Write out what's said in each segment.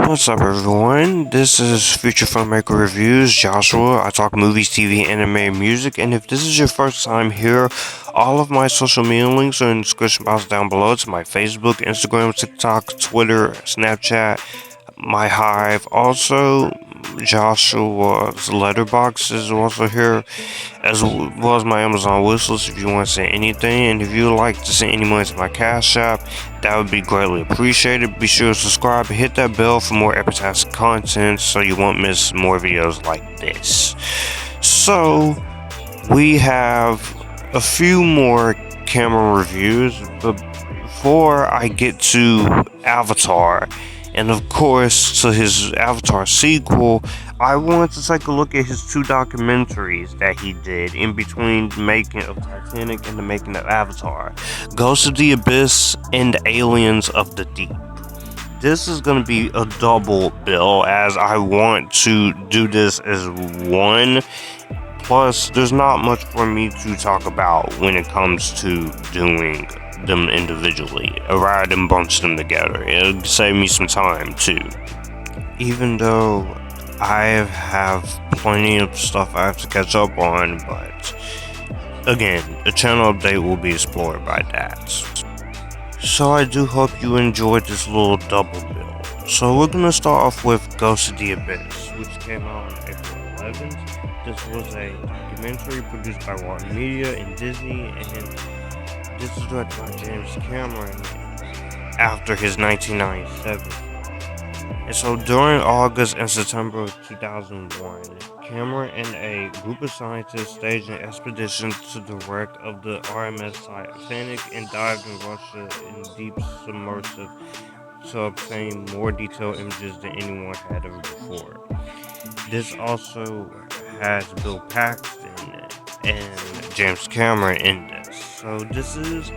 What's up, everyone? This is Future Filmmaker Reviews, Joshua. I talk movies, TV, anime, music, and if this is your first time here, all of my social media links are in the description box down below. It's my Facebook, Instagram, TikTok, Twitter, Snapchat, my Hive. Also, Joshua's letterbox is also here, as well as my Amazon wishlist if you want to send anything. And if you would like to send any money to my Cash App, that would be greatly appreciated. Be sure to subscribe and hit that bell for more Epictastic content so you won't miss more videos like this. So, we have a few more camera reviews, but before I get to Avatar, and of course to his Avatar sequel, I wanted to take a look at his two documentaries that he did in between the making of Titanic and the making of Avatar, Ghosts of the Abyss and Aliens of the Deep. This is going to be a double bill, as I want to do this as one. Plus, there's not much for me to talk about when it comes to doing them individually, rather than bunch them together. It'll save me some time too. Even though I have plenty of stuff I have to catch up on, but again, the channel update will be explored by that. So I do hope you enjoyed this little double bill. So we're gonna start off with Ghost of the Abyss, which came out on April 11th. This was a documentary produced by Walden Media and Disney, and this is directed by James Cameron after his 1997. And so during August and September of 2001, Cameron and a group of scientists staged an expedition to the wreck of the RMS Titanic and dived in Russia in deep submersive to obtain more detailed images than anyone had ever before. This also has Bill Paxton and James Cameron in this. So this is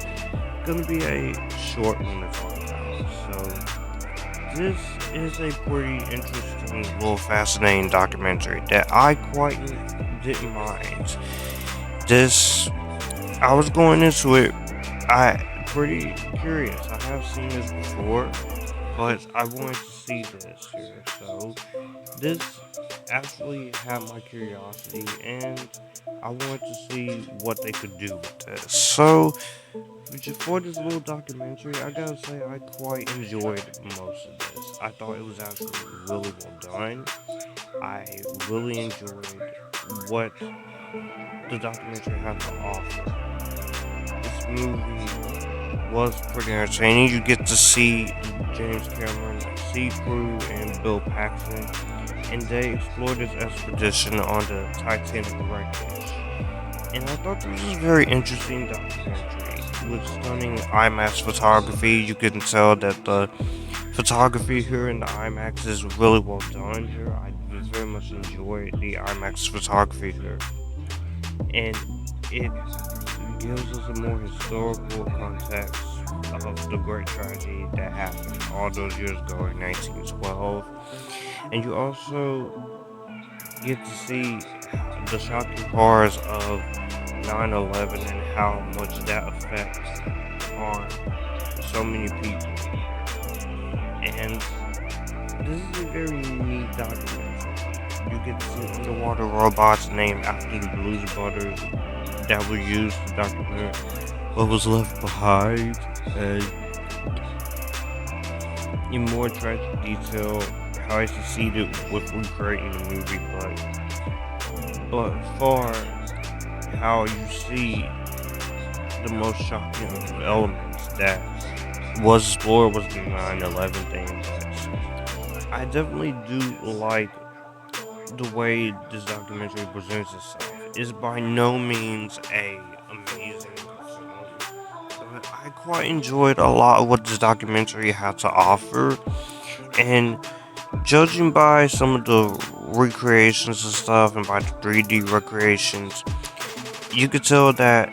gonna be a short one to talk about. So this is a pretty interesting, little fascinating documentary that I quite didn't mind. I was going into it, pretty curious. I have seen this before, but I wanted to see this here. So this actually had my curiosity, and I wanted to see what they could do with this. So, for this little documentary, I gotta say I quite enjoyed most of this. I thought it was actually really well done. I really enjoyed what the documentary had to offer. This movie was pretty entertaining. You get to see James Cameron, sea crew, and Bill Paxton, and they explored this expedition on the Titanic wreckage. And I thought this was a very interesting documentary with stunning IMAX photography. You can tell that the photography here in the IMAX is really well done here. I very much enjoyed the IMAX photography here, and it gives us a more historical context of the great tragedy that happened all those years ago in 1912. And you also get to see the shocking horrors of 9/11 and how much that affects on so many people. And this is a very neat documentary. You get to see underwater robots named after the Blues Brothers that were used to document what was left behind, and in more tragic detail, how I succeeded with recreating the movie, but far how you see the most shocking elements that was explored was the 9/11 thing. But I definitely do like the way this documentary presents itself. It's by no means a amazing film, but I quite enjoyed a lot of what this documentary had to offer. And judging by some of the recreations and stuff, and by the 3D recreations, you could tell that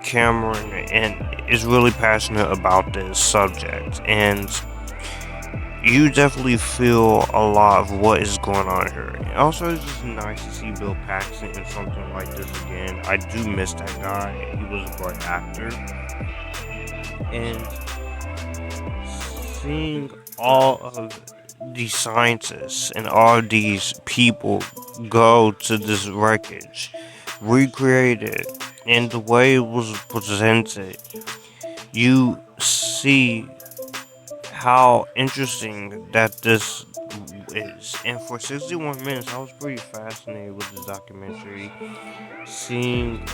Cameron is really passionate about this subject, and you definitely feel a lot of what is going on here. Also, it's just nice to see Bill Paxton in something like this again. I do miss that guy. He was a great actor. And seeing all of these scientists and all these people go to this wreckage, recreate it, and the way it was presented, you see how interesting that this is. And for 61 minutes, I was pretty fascinated with this documentary, seeing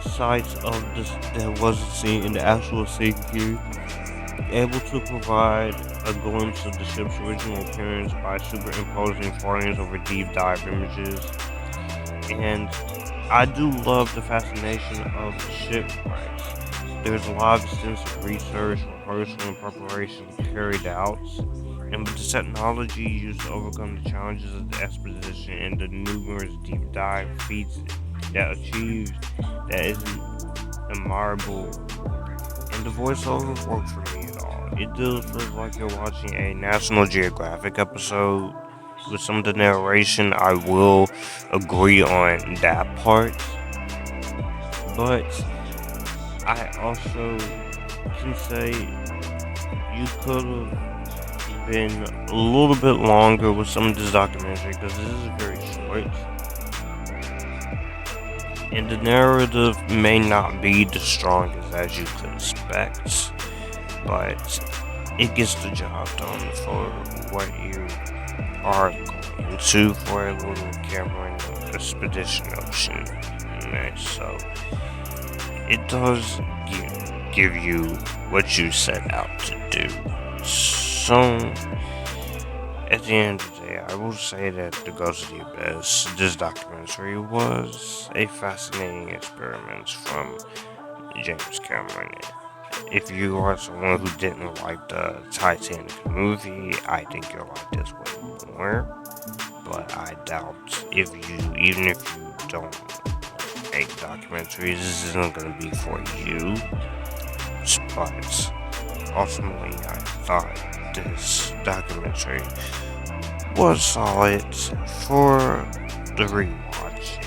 sites of this that wasn't seen in the actual scene here, able to provide a glimpse of the ship's original appearance by superimposing frames over deep dive images. And I do love the fascination of the shipwrecks. There's a lot of extensive research, rehearsal, and preparation carried out, and with the technology used to overcome the challenges of the expedition and the numerous deep dive feats that achieved, that is admirable. And the voiceover works for me at all. It does feel like you're watching a National Geographic episode. With some of the narration, I will agree on that part, but I also can say you could have been a little bit longer with some of this documentary because this is very short. And the narrative may not be the strongest as you could expect, but it gets the job done for what you are going to for a little Cameron expedition ocean. So it does give you what you set out to do. So at the end of the day, I will say that The Ghost of the Abyss, this documentary, was a fascinating experiment from James Cameron. If you are someone who didn't like the Titanic movie, I think you'll like this one more. But I doubt even if you don't make documentaries, this isn't going to be for you. But ultimately, I thought this documentary was solid for the rewatch.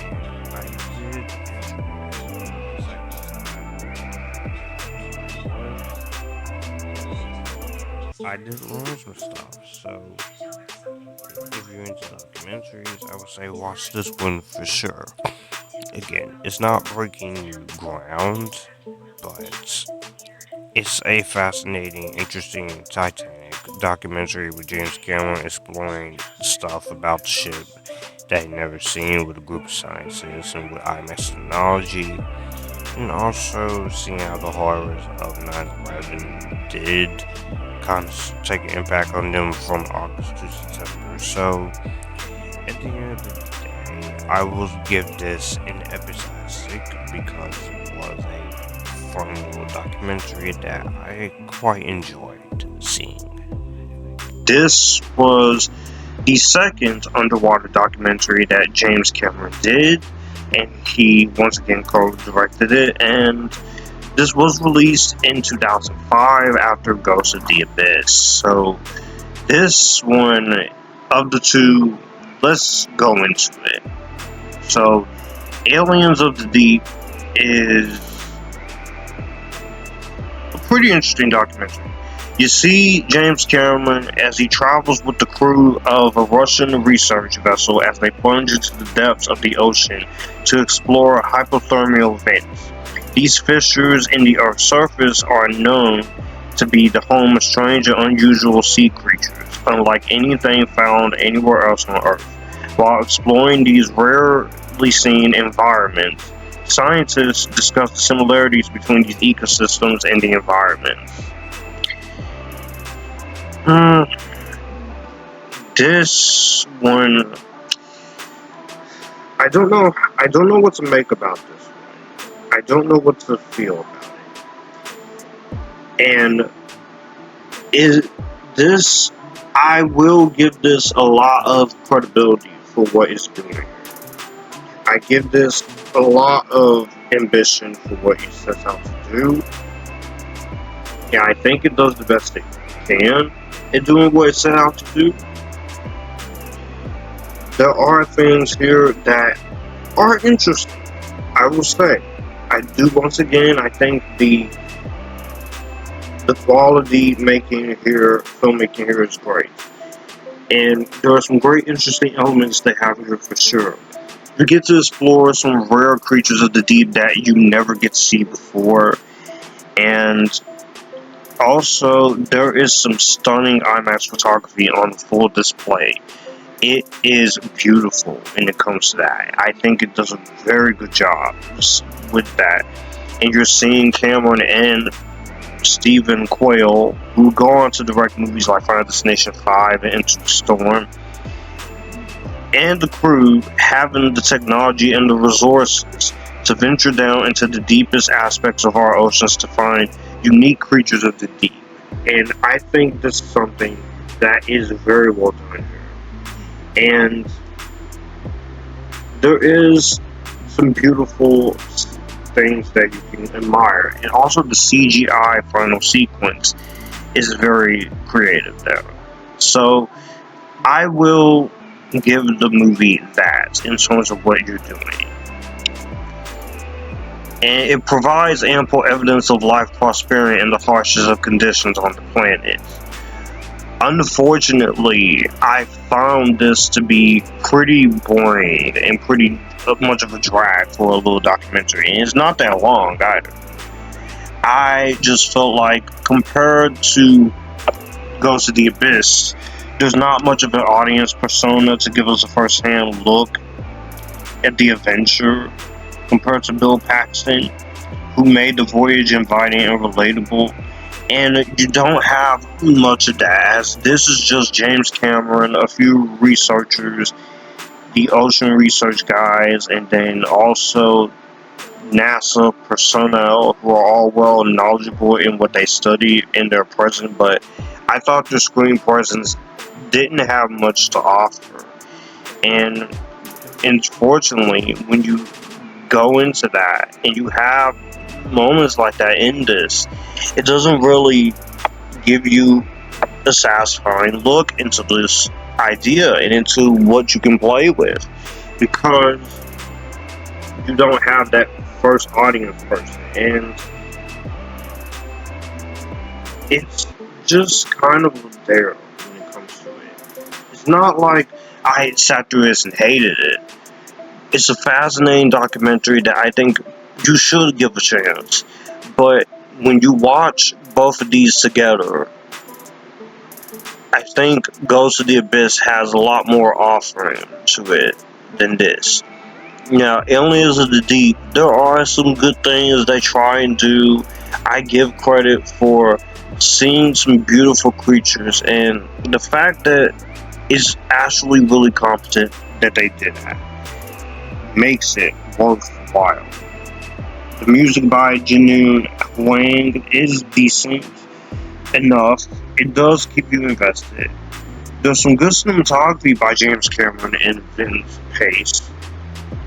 I did learn some stuff, so if you're into documentaries, I would say watch this one for sure. Again, it's not breaking new ground, but it's a fascinating, interesting Titanic documentary with James Cameron exploring stuff about the ship that he'd never seen with a group of scientists and with IMAX technology, and also seeing how the horrors of 9/11 did kind of take an impact on them from August to September. So, at the end of the day, I will give this an Epictastic because it was a fun little documentary that I quite enjoyed seeing. This was the second underwater documentary that James Cameron did, and he once again co-directed it, and this was released in 2005 after Ghost of the Abyss. So this one, of the two, let's go into it. So Aliens of the Deep is a pretty interesting documentary. You see James Cameron as he travels with the crew of a Russian research vessel as they plunge into the depths of the ocean to explore hypothermal vents. These fissures in the Earth's surface are known to be the home of strange and unusual sea creatures, unlike anything found anywhere else on Earth. While exploring these rarely seen environments, scientists discuss the similarities between these ecosystems and the environment. This one, I don't know what to make about this. I don't know what to feel about it. And I will give this a lot of credibility for what it's doing. I give this a lot of ambition for what it sets out to do. Yeah, I think it does the best it can in doing what it set out to do. There are things here that are interesting, I will say. I do, once again, I think the quality filmmaking here is great. And there are some great interesting elements they have here for sure. You get to explore some rare creatures of the deep that you never get to see before. And also, there is some stunning IMAX photography on full display. It is beautiful when it comes to that. I think it does a very good job with that. And you're seeing Cameron and Stephen Quayle, who go on to direct movies like Final Destination 5 and Into the Storm, and the crew having the technology and the resources to venture down into the deepest aspects of our oceans to find unique creatures of the deep. And I think this is something that is very well done here. And there is some beautiful things that you can admire. And also the CGI final sequence is very creative there. So I will give the movie that in terms of what you're doing. And it provides ample evidence of life prospering in the harshest of conditions on the planet. Unfortunately, I found this to be pretty boring and pretty much of a drag for a little documentary. And it's not that long either. I just felt like, compared to Ghost of the Abyss, there's not much of an audience persona to give us a first-hand look at the adventure compared to Bill Paxton, who made the voyage inviting and relatable. And you don't have much of that, as this is just James Cameron, a few researchers, the ocean research guys, and then also NASA personnel who are all well knowledgeable in what they study in their present, but I thought their screen presence didn't have much to offer. And unfortunately, when you go into that and you have moments like that in this, it doesn't really give you a satisfying look into this idea and into what you can play with, because you don't have that first audience person, and it's just kind of there when it comes to it. It's not like I sat through this and hated it. It's a fascinating documentary that I think you should give a chance. But when you watch both of these together, I think Ghost of the Abyss has a lot more offering to it than this. Now, Aliens of the Deep, there are some good things they try and do. I give credit for seeing some beautiful creatures, and the fact that it's actually really competent that they did that makes it worthwhile. The music by Janu Huang is decent enough. It does keep you invested. There's some good cinematography by James Cameron and Sven Pape.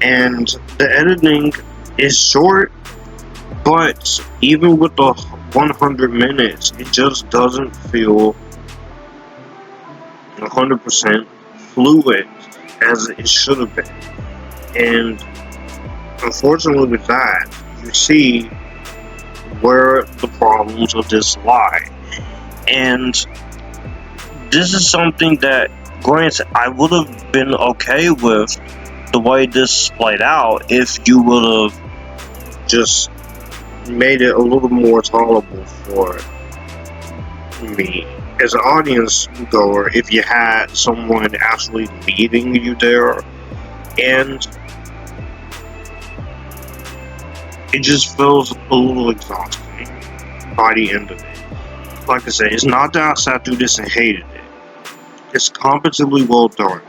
And the editing is short, but even with the 100 minutes, it just doesn't feel 100% fluid as it should have been. And unfortunately with that, you see where the problems of this lie. And this is something that, granted, I would have been okay with the way this played out if you would have just made it a little more tolerable for me as an audience goer, if you had someone actually leading you there. And it just feels a little exhausting by the end of it. Like I said, it's not that I sat through this and hated it. It's competently well done.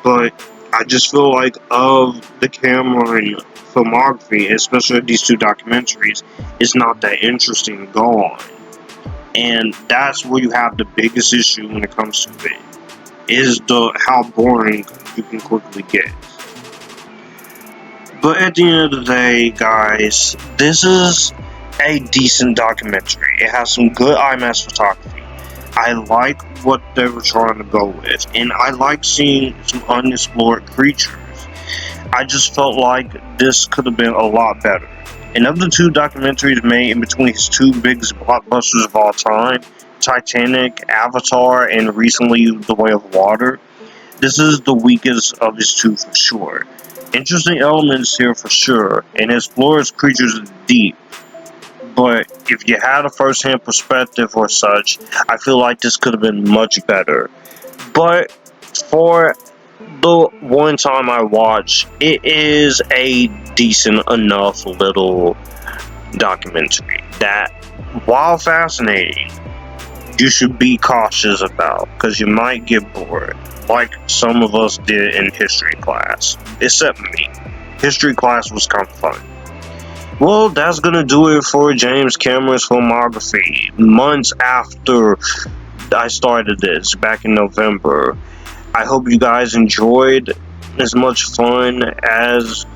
But I just feel like of the Cameron filmography, especially these two documentaries, it's not that interesting to go on. And that's where you have the biggest issue when it comes to it, is how boring you can quickly get. But at the end of the day, guys, this is a decent documentary. It has some good IMAX photography. I like what they were trying to go with, and I like seeing some unexplored creatures. I just felt like this could have been a lot better. And of the two documentaries made in between his two biggest blockbusters of all time, Titanic, Avatar, and recently The Way of Water. This is the weakest of his two for sure. Interesting elements here for sure, and explores creatures deep. But if you had a first-hand perspective or such, I feel like this could have been much better. But for the one time I watched, it is a decent enough little documentary that, while fascinating, you should be cautious about, because you might get bored, like some of us did in history class. Except me. History class was kind of fun. Well, that's gonna do it for James Cameron's filmography. Months after I started this, back in November. I hope you guys enjoyed as much fun as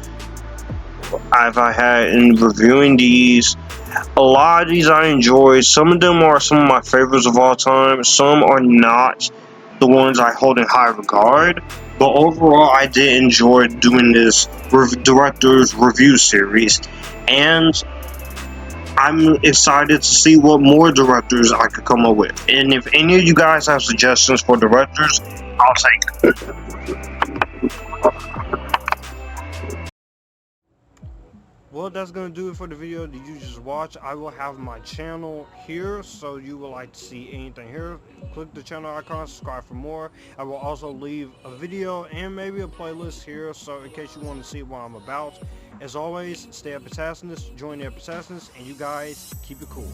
I've had in reviewing these. A lot of these I enjoyed. Some of them are some of my favorites of all time. Some are not the ones I hold in high regard. But overall, I did enjoy doing this director's review series. And I'm excited to see what more directors I could come up with. And if any of you guys have suggestions for directors, I'll take it. Well, that's gonna do it for the video that you just watched. I will have my channel here, so you would like to see anything here, click the channel icon, subscribe for more. I will also leave a video and maybe a playlist here, so in case you want to see what I'm about. As always, stay Epictasticness, join the Epictasticness, and you guys keep it cool.